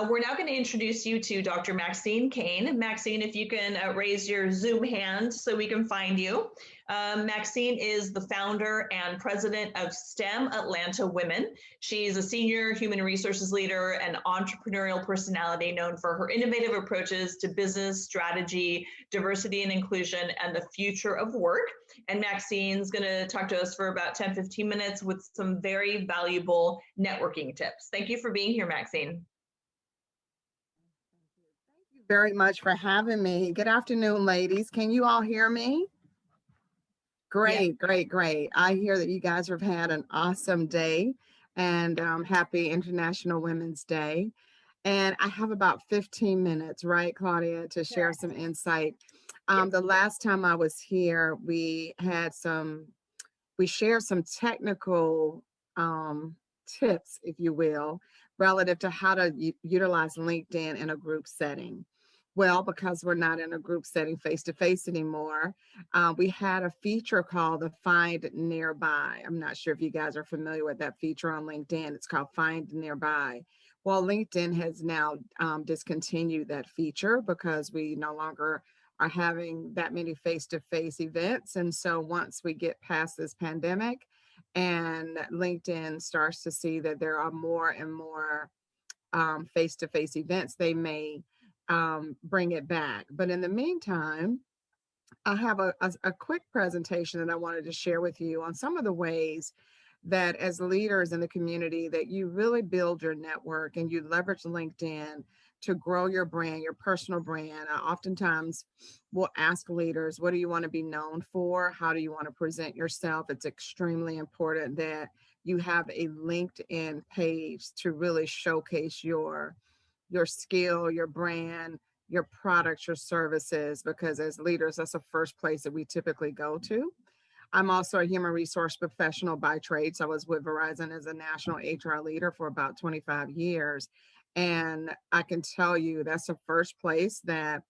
We're now going to introduce you to Dr. Maxine Cain. Maxine, if you can raise your Zoom hand so we can find you. Maxine is the founder and president of STEM Atlanta Women. She's a senior human resources leader and entrepreneurial personality known for her innovative approaches to business, strategy, diversity and inclusion, and the future of work. And Maxine's going to talk to us for about 10-15 minutes with some very valuable networking tips. Thank you for being here, Maxine. Thank you very much for having me. Good afternoon, ladies. Can you all hear me? Great, great, great. I hear that you guys have had an awesome day, and happy International Women's Day. And I have about 15 minutes, right, Claudia, to share some insight. The last time I was here, we shared some technical tips, if you will, relative to how to utilize LinkedIn in a group setting. Well, because we're not in a group setting face-to-face anymore, we had a feature called the Find Nearby. I'm not sure if you guys are familiar with that feature on LinkedIn. It's called Find Nearby. Well, LinkedIn has now discontinued that feature because we no longer are having that many face-to-face events. And so once we get past this pandemic and LinkedIn starts to see that there are more and more face-to-face events, they may bring it back. But in the meantime, I have a quick presentation that I wanted to share with you on some of the ways that as leaders in the community that you really build your network and you leverage LinkedIn to grow your brand, your personal brand. I oftentimes will ask leaders, what do you want to be known for? How do you want to present yourself? It's extremely important that you have a LinkedIn page to really showcase your skill, your brand, your products, your services, because as leaders, that's the first place that we typically go to. I'm also a human resource professional by trade. So I was with Verizon as a national HR leader for about 25 years. And I can tell you that's the first place that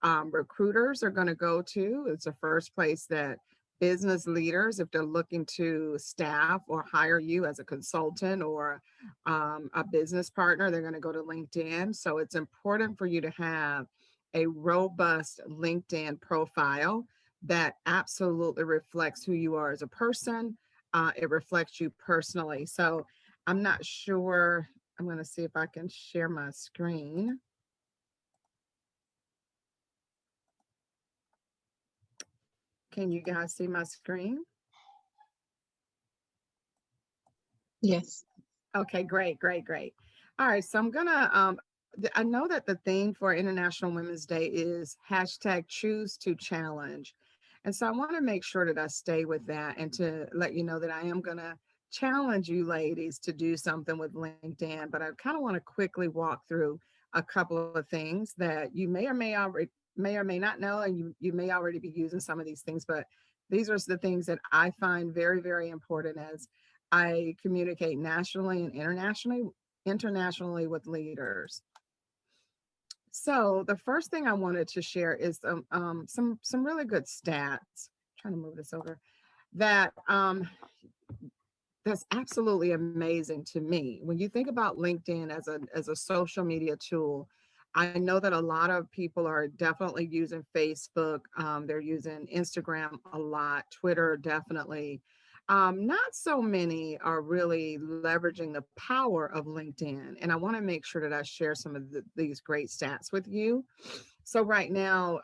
recruiters are going to go to. It's the first place that business leaders, if they're looking to staff or hire you as a consultant or a business partner, they're going to go to LinkedIn. So it's important for you to have a robust LinkedIn profile that absolutely reflects who you are as a person. It reflects you personally. So I'm not sure. I'm going to see if I can share my screen. Can you guys see my screen? Yes. Okay, great, great, great. All right, so I'm gonna, I know that the theme for International Women's Day is hashtag choose to challenge. And so I want to make sure that I stay with that and to let you know that I am gonna challenge you ladies to do something with LinkedIn, but I kind of want to quickly walk through a couple of things that you may or may not know, and you may already be using some of these things, but these are the things that I find very, very important as I communicate nationally and internationally with leaders. So the first thing I wanted to share is some really good stats. I'm trying to move this over. That that's absolutely amazing to me. When you think about LinkedIn as a social media tool, I know that a lot of people are definitely using Facebook. They're using Instagram a lot, Twitter definitely. Not so many are really leveraging the power of LinkedIn. And I want to make sure that I share some of these great stats with you. So right now,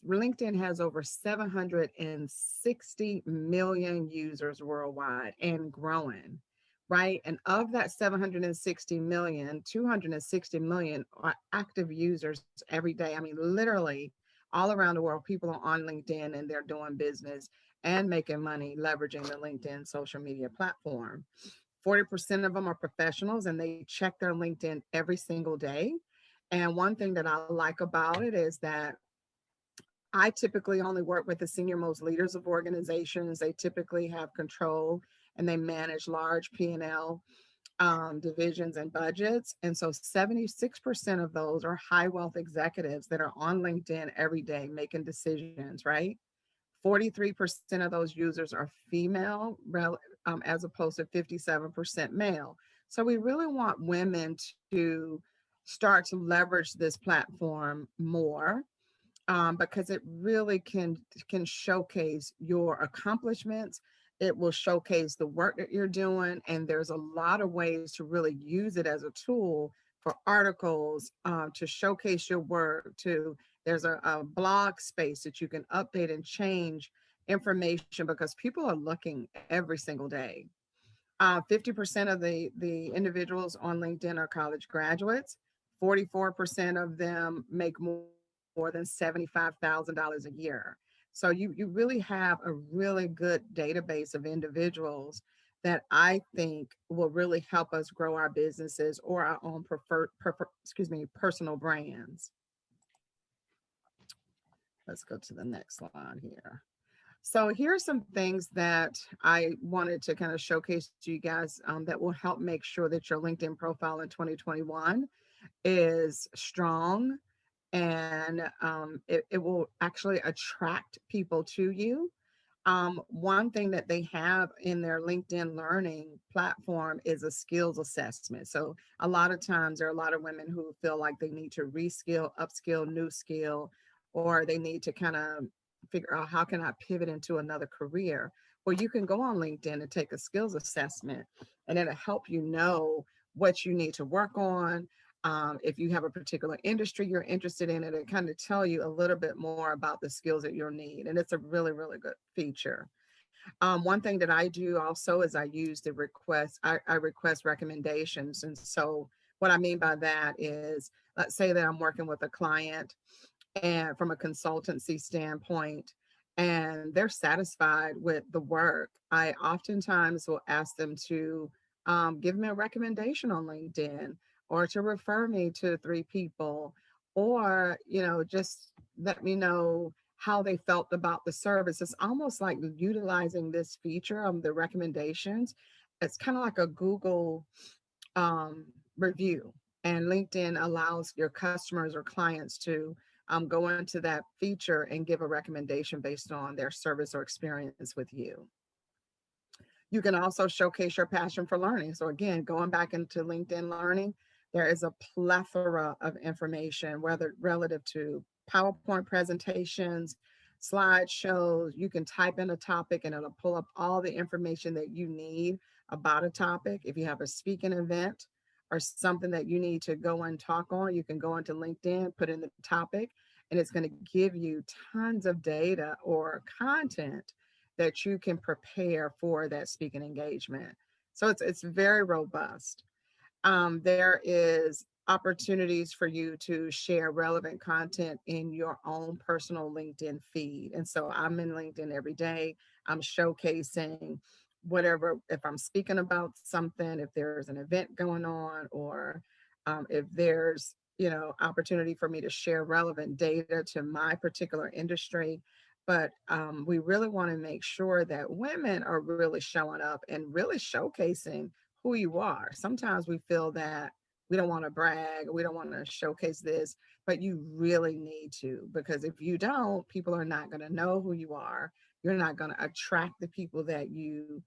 LinkedIn has over 760 million users worldwide and growing, right? And of that 760 million, 260 million are active users every day. I mean, literally all around the world, people are on LinkedIn and they're doing business and making money leveraging the LinkedIn social media platform. 40% of them are professionals and they check their LinkedIn every single day. And one thing that I like about it is that I typically only work with the senior most leaders of organizations. They typically have control and they manage large P&L divisions and budgets. And so 76% of those are high wealth executives that are on LinkedIn every day making decisions, right? 43% of those users are female, as opposed to 57% male. So we really want women to start to leverage this platform more, because it really can showcase your accomplishments. It will showcase the work that you're doing, and there's a lot of ways to really use it as a tool for articles, to showcase your work. To There's a blog space that you can update and change information because people are looking every single day. 50% of the individuals on LinkedIn are college graduates. 44% of them make more than $75,000 a year. So you really have a really good database of individuals that I think will really help us grow our businesses or our own personal brands. Let's go to the next slide here. So here's some things that I wanted to kind of showcase to you guys, that will help make sure that your LinkedIn profile in 2021 is strong, and it will actually attract people to you. One thing that they have in their LinkedIn learning platform is a skills assessment. So a lot of times there are a lot of women who feel like they need to reskill, upskill, new skill, or they need to kind of figure out how can I pivot into another career. Well, you can go on LinkedIn and take a skills assessment, and it'll help you know what you need to work on. If you have a particular industry you're interested in, it'll kind of tell you a little bit more about the skills that you'll need. And it's a really, really good feature. One thing that I do also is I use the request, I request recommendations. And so what I mean by that is, let's say that I'm working with a client and from a consultancy standpoint, and they're satisfied with the work. I oftentimes will ask them to give me a recommendation on LinkedIn, or to refer me to 3 people, or just let me know how they felt about the service. It's almost like utilizing this feature of the recommendations. It's kind of like a Google um, review, and LinkedIn allows your customers or clients to go into that feature and give a recommendation based on their service or experience with you. You can also showcase your passion for learning. So again, going back into LinkedIn Learning, there is a plethora of information, whether relative to PowerPoint presentations, slideshows. You can type in a topic and it'll pull up all the information that you need about a topic. If you have a speaking event or something that you need to go and talk on, you can go into LinkedIn, put in the topic, and it's going to give you tons of data or content that you can prepare for that speaking engagement. So it's very robust. There is opportunities for you to share relevant content in your own personal LinkedIn feed. And so I'm in LinkedIn every day. I'm showcasing whatever, if I'm speaking about something, if there's an event going on, or if there's opportunity for me to share relevant data to my particular industry. But we really want to make sure that women are really showing up and really showcasing who you are. Sometimes we feel that we don't want to brag, we don't want to showcase this, but you really need to, because if you don't, people are not going to know who you are. You're not going to attract the people that you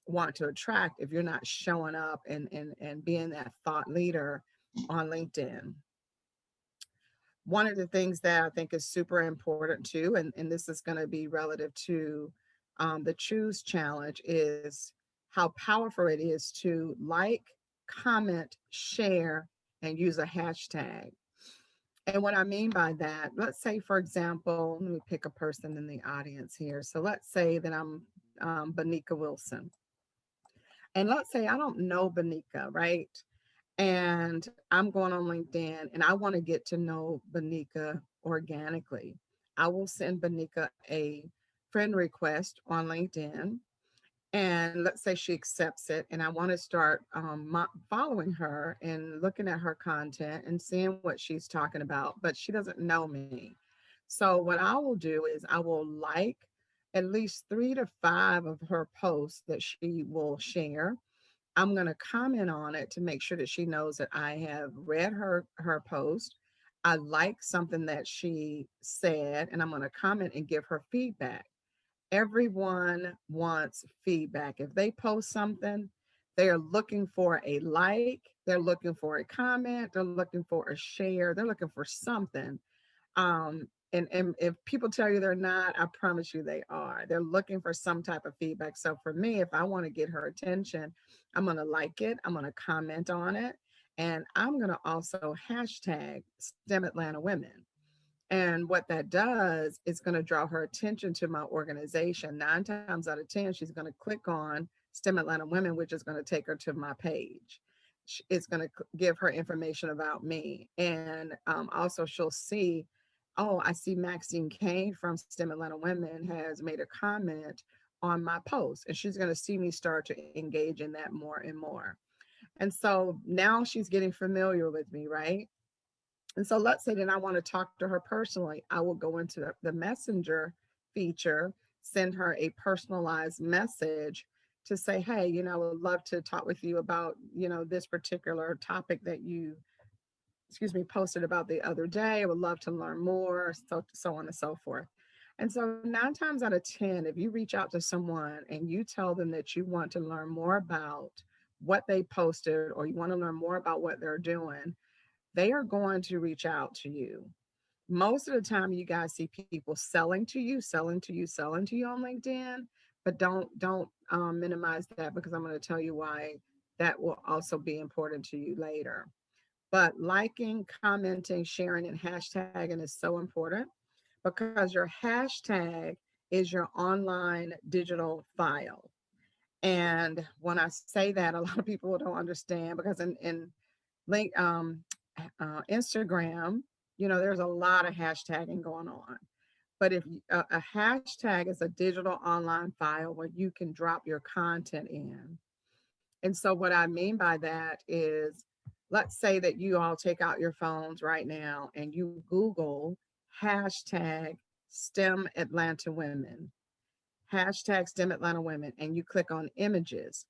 want to attract if you're not showing up and being that thought leader on LinkedIn. One of the things that I think is super important too, and this is going to be relative to the Choose Challenge, is how powerful it is to like, comment, share, and use a hashtag. And what I mean by that, let's say, for example, let me pick a person in the audience here. So let's say that I'm Benika Wilson. And let's say I don't know Benika, right? And I'm going on LinkedIn and I want to get to know Benika organically. I will send Benika a friend request on LinkedIn, and let's say she accepts it, and I want to start following her and looking at her content and seeing what she's talking about, but she doesn't know me. So what I will do is I will like at least 3 to 5 of her posts that she will share. I'm going to comment on it to make sure that she knows that I have read her post. I like something that she said, and I'm going to comment and give her feedback. Everyone wants feedback. If they post something, they are looking for a like They're looking for a comment, they're looking for a share, they're looking for something. And if people tell you they're not, I promise you they are. They're looking for some type of feedback. So for me, if I want to get her attention, I'm going to like it, I'm going to comment on it, and I'm going to also hashtag STEM Atlanta Women. And what that does is going to draw her attention to my organization. 9 times out of 10, she's going to click on STEM Atlanta Women, which is going to take her to my page. It's going to give her information about me. And also, she'll see, oh, I see Maxine Cain from STEM Atlanta Women has made a comment on my post. And she's going to see me start to engage in that more and more. And so now she's getting familiar with me, right? And so let's say that I want to talk to her personally. I will go into the messenger feature, send her a personalized message to say, hey, I would love to talk with you about, this particular topic that you, posted about the other day. I would love to learn more, so on and so forth. And so 9 times out of 10, if you reach out to someone and you tell them that you want to learn more about what they posted, or you want to learn more about what they're doing, they are going to reach out to you. Most of the time, you guys see people selling to you, selling to you, selling to you on LinkedIn, but don't minimize that, because I'm going to tell you why that will also be important to you later. But liking, commenting, sharing, and hashtagging is so important, because your hashtag is your online digital file. And when I say that, a lot of people don't understand, because in link Instagram, there's a lot of hashtagging going on. But if a hashtag is a digital online file where you can drop your content in. And so what I mean by that is, let's say that you all take out your phones right now and you Google hashtag STEM Atlanta Women, hashtag STEM Atlanta Women, and you click on images,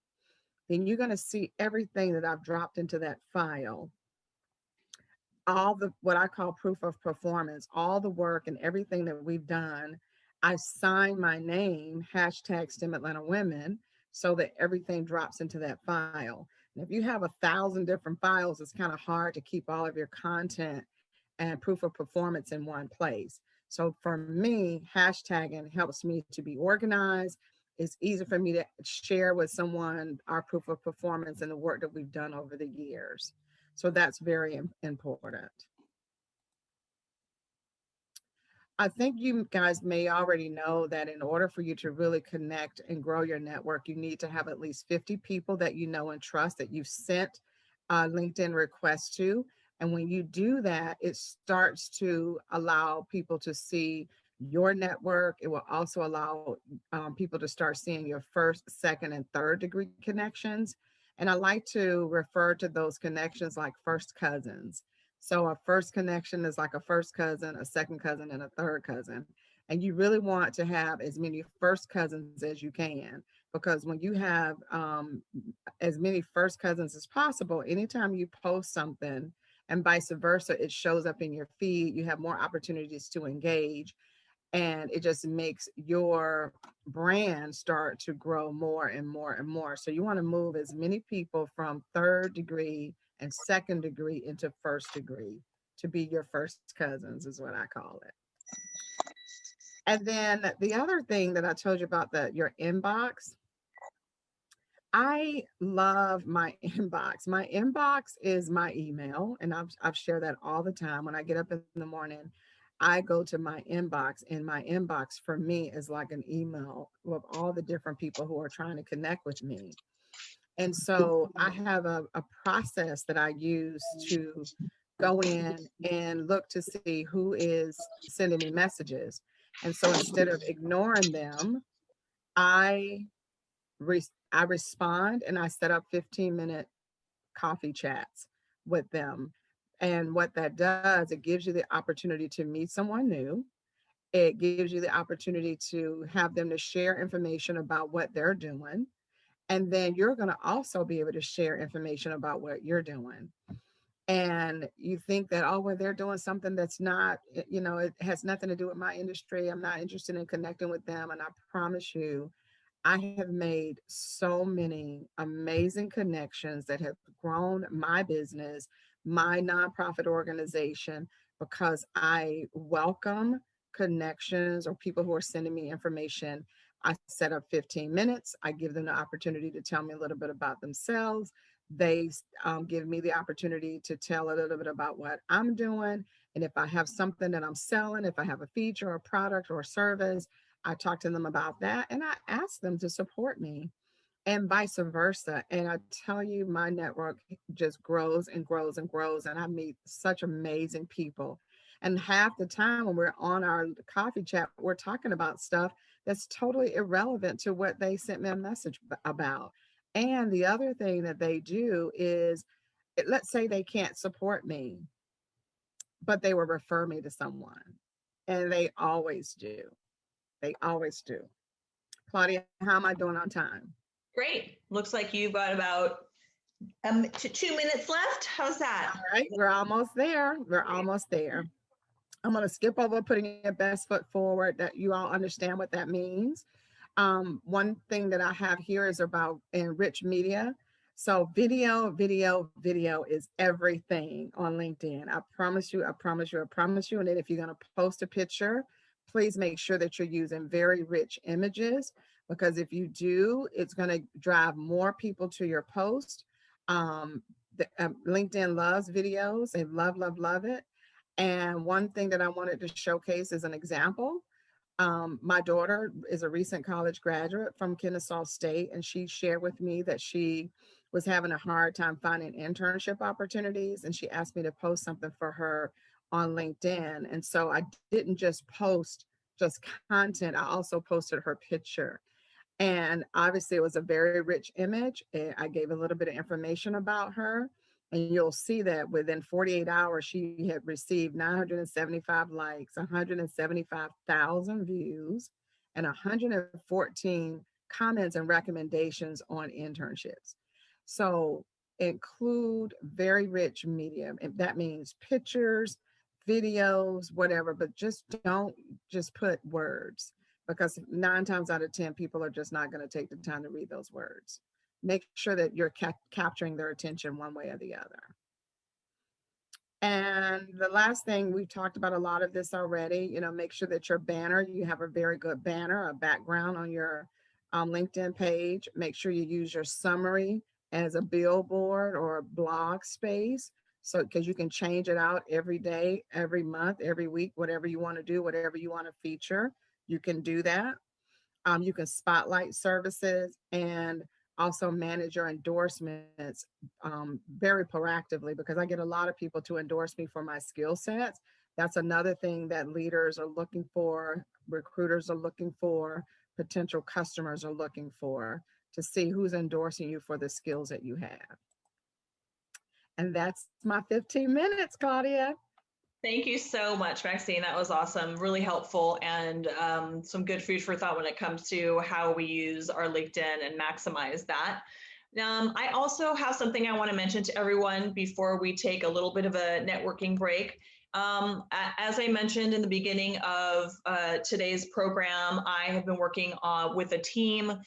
then you're going to see everything that I've dropped into that file, all the what I call proof of performance, all the work and everything that we've done. I sign my name, hashtag STEM Atlanta Women, so that everything drops into that file. And if you have 1,000 different files, it's kind of hard to keep all of your content and proof of performance in one place. So for me, hashtagging helps me to be organized. It's easy for me to share with someone our proof of performance and the work that we've done over the years. So that's very important. I think you guys may already know that in order for you to really connect and grow your network, you need to have at least 50 people that you know and trust, that you've sent LinkedIn requests to. And when you do that, it starts to allow people to see your network. It will also allow people to start seeing your first, second, and third degree connections. And I like to refer to those connections like first cousins. So a first connection is like a first cousin, a second cousin, and a third cousin. And you really want to have as many first cousins as you can, because when you have as many first cousins as possible, anytime you post something and vice versa, it shows up in your feed, you have more opportunities to engage, and it just makes your brand start to grow more and more and more. So you want to move as many people from third degree and second degree into first degree to be your first cousins, is what I call it. And then the other thing that I told you about, your inbox, I love my inbox. My inbox is my email, and I've shared that all the time. When I get up in the morning, I go to my inbox, and my inbox for me is like an email with all the different people who are trying to connect with me. And so I have a process that I use to go in and look to see who is sending me messages. And so instead of ignoring them, I I respond, and I set up 15-minute coffee chats with them. And what that does, it gives you the opportunity to meet someone new. It gives you the opportunity to have them to share information about what they're doing. And then you're going to also be able to share information about what you're doing. And you think that, oh, well, they're doing something that's not, it has nothing to do with my industry. I'm not interested in connecting with them. And I promise you, I have made so many amazing connections that have grown my business, my nonprofit organization, because I welcome connections or people who are sending me information. I set up 15 minutes. I give them the opportunity to tell me a little bit about themselves. They give me the opportunity to tell a little bit about what I'm doing. And if I have something that I'm selling, if I have a feature or product or service, I talk to them about that and I ask them to support me and vice versa. And I tell you, my network just grows and grows and grows. And I meet such amazing people. And half the time when we're on our coffee chat, we're talking about stuff that's totally irrelevant to what they sent me a message about. And the other thing that they do is, let's say they can't support me, but they will refer me to someone. And they always do. They always do. Claudia, how am I doing on time? Great. Looks like you've got about 2 minutes left. How's that? All right, we're almost there. We're almost there. I'm going to skip over putting your best foot forward, that you all understand what that means. One thing that I have here is about enrich media. So video is everything on LinkedIn. I promise you, I promise you, I promise you. And then if you're going to post a picture, please make sure that you're using very rich images, because if you do, it's going to drive more people to your post. LinkedIn loves videos. They love it. And one thing that I wanted to showcase is an example. My daughter is a recent college graduate from Kennesaw State, and she shared with me that she was having a hard time finding internship opportunities, and she asked me to post something for her on LinkedIn. And so I didn't just post just content, I also posted her picture. And obviously, it was a very rich image. I gave a little bit of information about her. And you'll see that within 48 hours, she had received 975 likes, 175,000 views, and 114 comments and recommendations on internships. So include very rich media. If that means pictures, videos, whatever, but just don't just put words, because 9 times out of 10, people are just not going to take the time to read those words. Make sure that you're capturing their attention one way or the other. And the last thing, we've talked about a lot of this already, make sure that your banner, you have a very good banner, a background on your LinkedIn page. Make sure you use your summary as a billboard or a blog space. So, because you can change it out every day, every month, every week, whatever you want to do, whatever you want to feature, you can do that. You can spotlight services and also manage your endorsements very proactively, because I get a lot of people to endorse me for my skill sets. That's another thing that leaders are looking for, recruiters are looking for, potential customers are looking for, to see who's endorsing you for the skills that you have. And that's my 15 minutes, Claudia. Thank you so much, Maxine. That was awesome, really helpful, and some good food for thought when it comes to how we use our LinkedIn and maximize that. I also have something I want to mention to everyone before we take a little bit of a networking break. As I mentioned in the beginning of today's program, I have been working with a team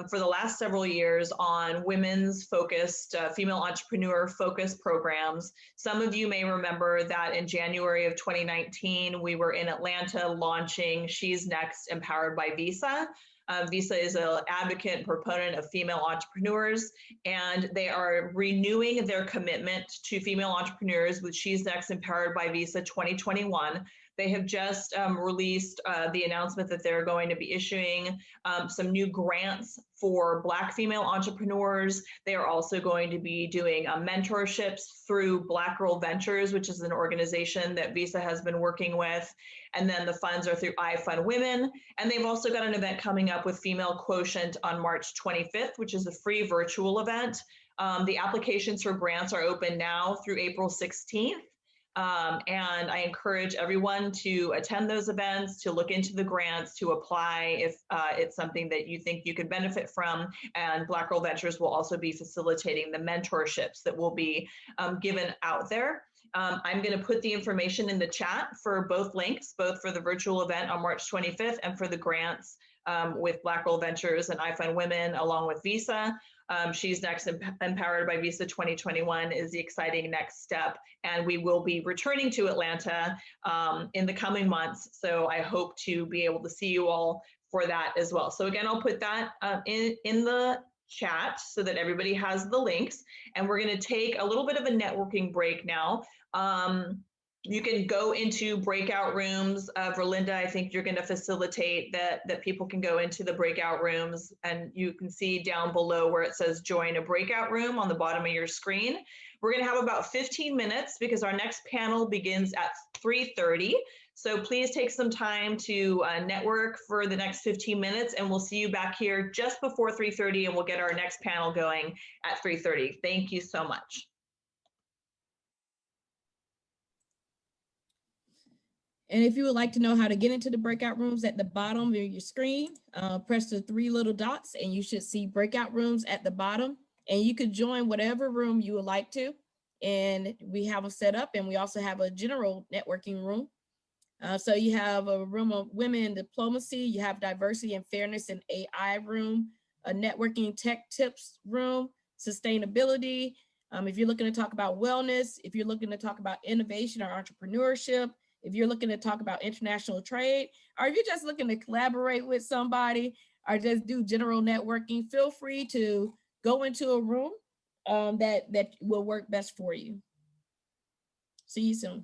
for the last several years on women's focused, female entrepreneur focused programs. Some of you may remember that in January of 2019, we were in Atlanta launching She's Next, Empowered by Visa. Visa is an advocate and proponent of female entrepreneurs, and they are renewing their commitment to female entrepreneurs with She's Next, Empowered by Visa 2021. They have just released the announcement that they're going to be issuing some new grants for Black female entrepreneurs. They are also going to be doing mentorships through Black Girl Ventures, which is an organization that Visa has been working with. And then the funds are through I Fund Women. And they've also got an event coming up with Female Quotient on March 25th, which is a free virtual event. The applications for grants are open now through April 16th. And I encourage everyone to attend those events, to look into the grants, to apply if it's something that you think you could benefit from. And Black Girl Ventures will also be facilitating the mentorships that will be given out there. I'm going to put the information in the chat for both links, both for the virtual event on March 25th and for the grants with Black Girl Ventures and iFund Women, along with Visa. She's Next Empowered by Visa 2021 is the exciting next step. And we will be returning to Atlanta in the coming months. So I hope to be able to see you all for that as well. So again, I'll put that in the chat so that everybody has the links. And we're going to take a little bit of a networking break now. You can go into breakout rooms. Verlinda, I think you're going to facilitate that people can go into the breakout rooms, and you can see down below where it says join a breakout room on the bottom of your screen. We're going to have about 15 minutes because our next panel begins at 3:30. So please take some time to network for the next 15 minutes, and we'll see you back here just before 3:30, and we'll get our next panel going at 3:30. Thank you so much. And if you would like to know how to get into the breakout rooms, at the bottom of your screen, press the 3 little dots and you should see breakout rooms at the bottom, and you could join whatever room you would like to. And we have them set up, and we also have a general networking room. So you have a room of women in diplomacy, you have diversity and fairness and AI room, a networking tech tips room, sustainability. If you're looking to talk about wellness, if you're looking to talk about innovation or entrepreneurship, if you're looking to talk about international trade, or if you're just looking to collaborate with somebody or just do general networking, feel free to go into a room that will work best for you. See you soon.